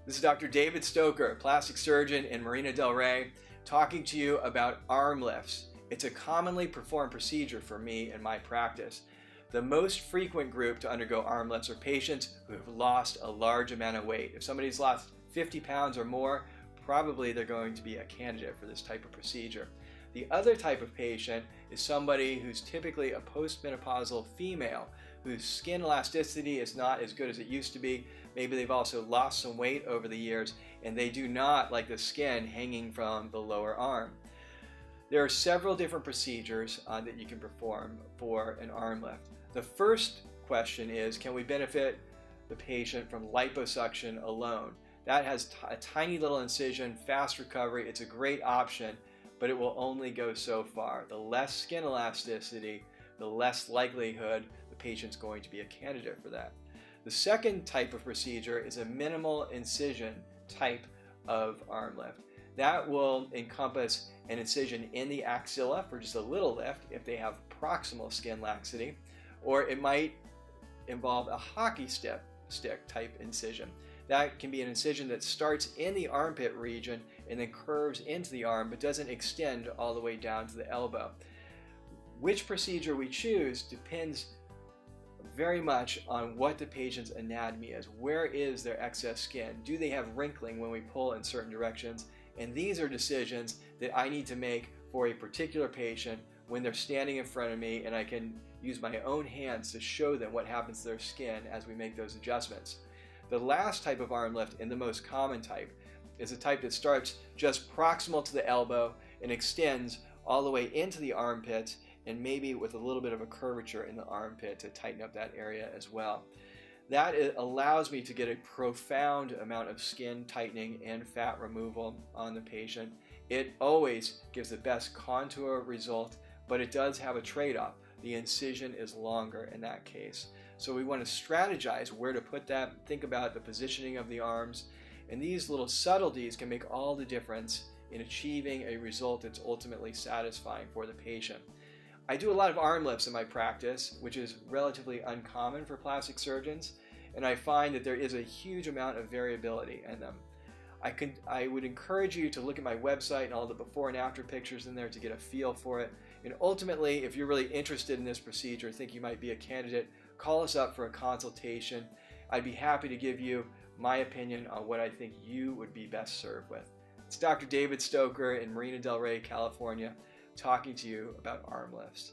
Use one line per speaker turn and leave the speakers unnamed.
This is Dr. David Stoker, plastic surgeon in Marina del Rey, talking to you about arm lifts. It's a commonly performed procedure for me in my practice. The most frequent group to undergo arm lifts are patients who have lost a large amount of weight. If somebody's lost 50 pounds or more, probably they're going to be a candidate for this type of procedure. The other type of patient is somebody who's typically a postmenopausal female whose skin elasticity is not as good as it used to be. Maybe they've also lost some weight over the years and they do not like the skin hanging from the lower arm. There are several different procedures that you can perform for an arm lift. The first question is, can we benefit the patient from liposuction alone? That has a tiny little incision, fast recovery. It's a great option, but it will only go so far. The less skin elasticity, the less likelihood the patient's going to be a candidate for that. The second type of procedure is a minimal incision type of arm lift. That will encompass an incision in the axilla for just a little lift if they have proximal skin laxity, or it might involve a hockey stick type incision. That can be an incision that starts in the armpit region and then curves into the arm but doesn't extend all the way down to the elbow. Which procedure we choose depends very much on what the patient's anatomy is. Where is their excess skin? Do they have wrinkling when we pull in certain directions? And these are decisions that I need to make for a particular patient when they're standing in front of me, and I can use my own hands to show them what happens to their skin as we make those adjustments. The last type of arm lift, and the most common type, is a type that starts just proximal to the elbow and extends all the way into the armpit, and maybe with a little bit of a curvature in the armpit to tighten up that area as well. That allows me to get a profound amount of skin tightening and fat removal on the patient. It always gives the best contour result, but it does have a trade-off. The incision is longer in that case. So we want to strategize where to put that, think about the positioning of the arms, and these little subtleties can make all the difference in achieving a result that's ultimately satisfying for the patient. I do a lot of arm lifts in my practice, which is relatively uncommon for plastic surgeons, and I find that there is a huge amount of variability in them. I would encourage you to look at my website and all the before and after pictures in there to get a feel for it. And ultimately, if you're really interested in this procedure, think you might be a candidate, call us up for a consultation. I'd be happy to give you my opinion on what I think you would be best served with. It's Dr. David Stoker in Marina del Rey, California, talking to you about arm lifts.